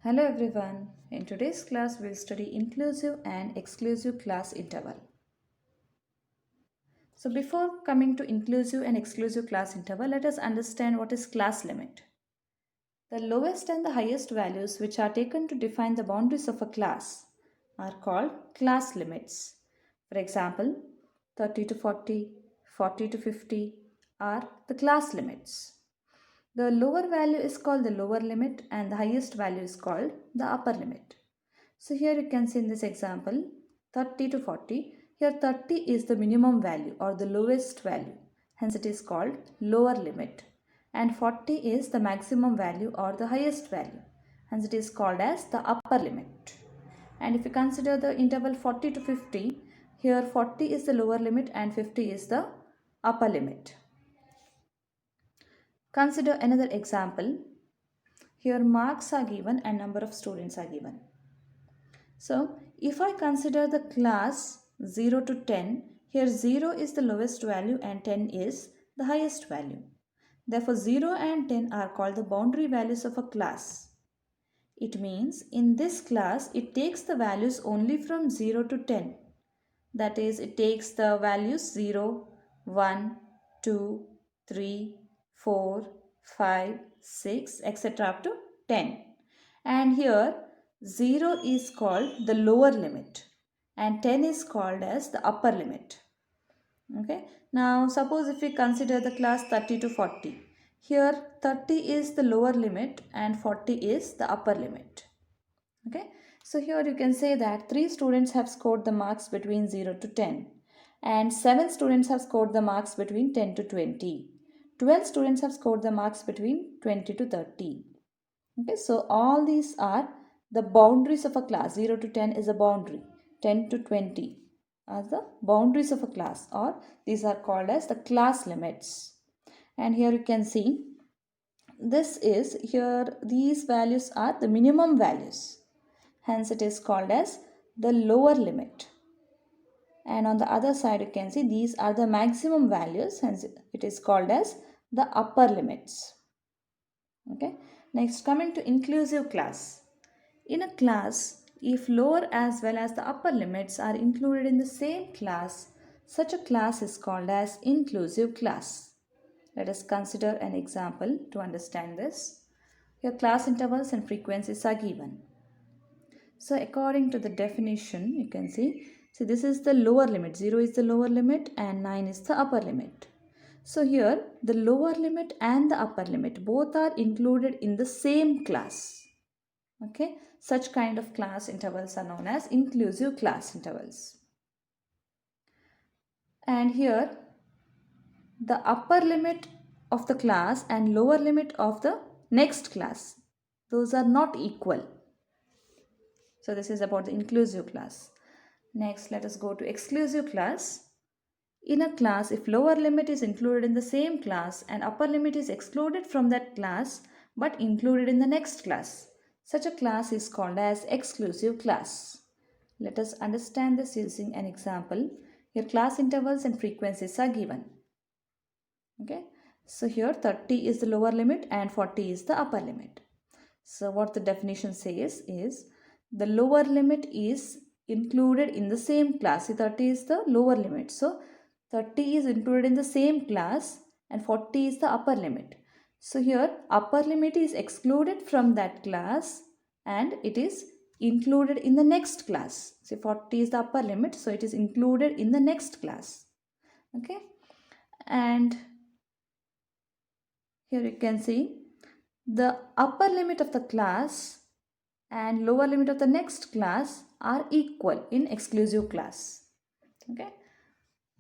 Hello everyone. In today's class, we'll study inclusive and exclusive class interval. So before coming to inclusive and exclusive class interval, let us understand what is class limit. The lowest and the highest values which are taken to define the boundaries of a class are called class limits. For example, 30 to 40, 40 to 50 are the class limits. The lower value is called the lower limit and the highest value is called the upper limit. So here you can see in this example 30 to 40. Here 30 is the minimum value or the lowest value. Hence it is called lower limit. And 40 is the maximum value or the highest value. Hence it is called as the upper limit. And if you consider the interval 40 to 50, here 40 is the lower limit and 50 is the upper limit. Consider another example. Here marks are given and number of students are given. So if I consider the class 0 to 10, here 0 is the lowest value and 10 is the highest value. Therefore 0 and 10 are called the boundary values of a class. It means in this class it takes the values only from 0 to 10. That is, it takes the values 0, 1, 2, 3, 4, 5, 6, etc. up to 10. And here 0 is called the lower limit and 10 is called as the upper limit. Okay. Now suppose if we consider the class 30 to 40. Here 30 is the lower limit and 40 is the upper limit. Okay. So here you can say that 3 students have scored the marks between 0 to 10 and 7 students have scored the marks between 10 to 20. 12 students have scored the marks between 20 to 30. Okay, so all these are the boundaries of a class. 0 to 10 is a boundary. 10 to 20 are the boundaries of a class, or these are called as the class limits. And here you can see this is here these values are the minimum values. Hence it is called as the lower limit. And on the other side you can see these are the maximum values. Hence it is called as the upper limits. Okay. Next, coming to inclusive class. In a class, if lower as well as the upper limits are included in the same class, such a class is called as inclusive class. Let us consider an example to understand this. Here class intervals and frequencies are given. So according to the definition, you can see this is the lower limit. 0 is the lower limit and 9 is the upper limit. So here the lower limit and the upper limit both are included in the same class. Okay, such kind of class intervals are known as inclusive class intervals. And here the upper limit of the class and lower limit of the next class, those are not equal. So this is about the inclusive class. Next, let us go to exclusive class. In a class, if lower limit is included in the same class and upper limit is excluded from that class but included in the next class, such a class is called as exclusive class. Let us understand this using an example. Here class intervals and frequencies are given. Okay. So here 30 is the lower limit and 40 is the upper limit. So what the definition says is the lower limit is included in the same class. See, 30 is the lower limit. So 30 is included in the same class and 40 is the upper limit. So here upper limit is excluded from that class and it is included in the next class. See, 40 is the upper limit, so it is included in the next class. Okay. And here you can see the upper limit of the class and lower limit of the next class are equal in exclusive class. Okay.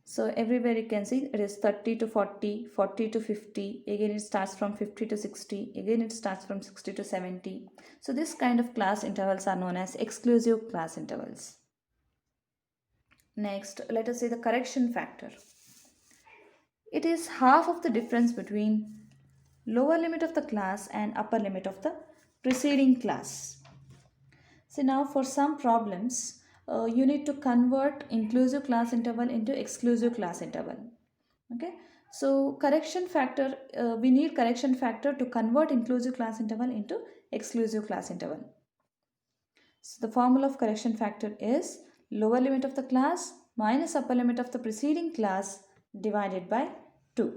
So everywhere you can see it is 30 to 40, 40 to 50. Again it starts from 50 to 60. Again it starts from 60 to 70. So this kind of class intervals are known as exclusive class intervals. Next, let us see the correction factor. It is half of the difference between lower limit of the class and upper limit of the preceding class. So now for some problems, you need to convert inclusive class interval into exclusive class interval. Okay. So correction factor, we need correction factor to convert inclusive class interval into exclusive class interval. So the formula of correction factor is lower limit of the class minus upper limit of the preceding class divided by 2.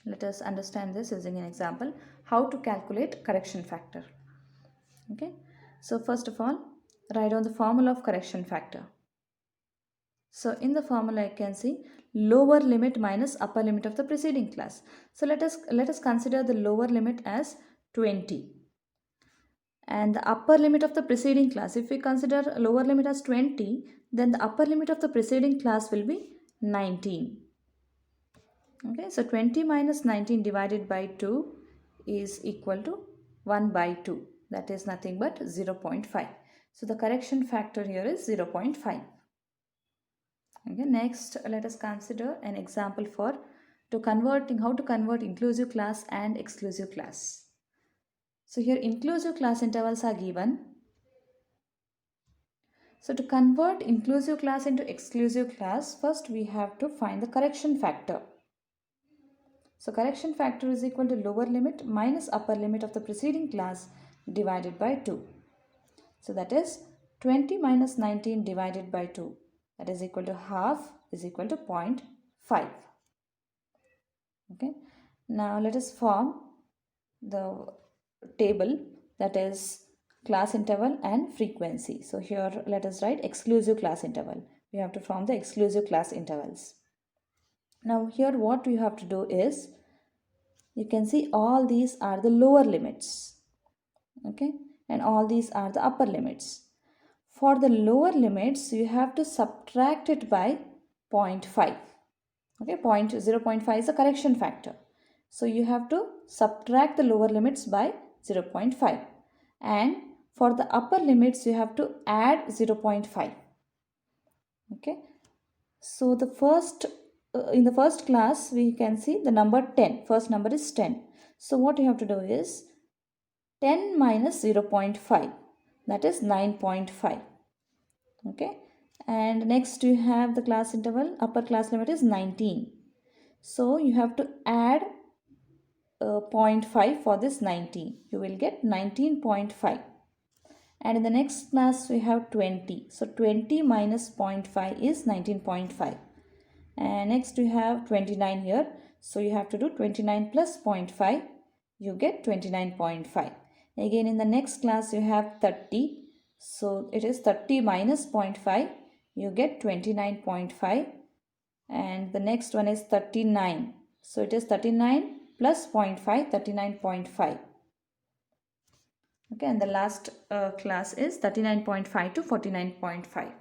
Let us understand this using an example, how to calculate correction factor. Okay, so first of all, write down the formula of correction factor. So in the formula you can see lower limit minus upper limit of the preceding class. So let us consider the lower limit as 20 and the upper limit of the preceding class. If we consider lower limit as 20, then the upper limit of the preceding class will be 19. Okay, so 20 minus 19 divided by 2 is equal to 1 by 2. That is nothing but 0.5. So the correction factor here is 0.5. Okay, next let us consider an example for how to convert inclusive class and exclusive class. So here inclusive class intervals are given. So to convert inclusive class into exclusive class, first we have to find the correction factor. So correction factor is equal to lower limit minus upper limit of the preceding class divided by 2. So that is 20 minus 19 divided by 2. That is equal to half is equal to 0.5. Okay. Now let us form the table, that is class interval and frequency. So here let us write exclusive class interval. We have to form the exclusive class intervals. Now here what we have to do is, you can see all these are the lower limits. Okay, and all these are the upper limits. For the lower limits, you have to subtract it by 0.5. Okay, 0.5 is a correction factor. So you have to subtract the lower limits by 0.5. And for the upper limits, you have to add 0.5. Okay, so the first in the first class, we can see the number 10. First number is 10. So what you have to do is 10 minus 0.5, that is 9.5. Okay, and next you have the class interval, upper class limit is 19. So you have to add 0.5 for this 19. You will get 19.5. And in the next class we have 20. So 20 minus 0.5 is 19.5. And next we have 29 here. So you have to do 29 plus 0.5. You get 29.5. Again in the next class you have 30. So it is 30 minus 0.5. You get 29.5. And the next one is 39. So it is 39 plus 0.5, 39.5. Okay, and the last class is 39.5 to 49.5.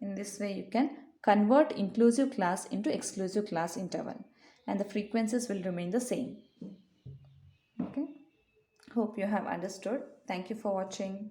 In this way you can convert inclusive class into exclusive class interval, and the frequencies will remain the same. Okay, hope you have understood. Thank you for watching.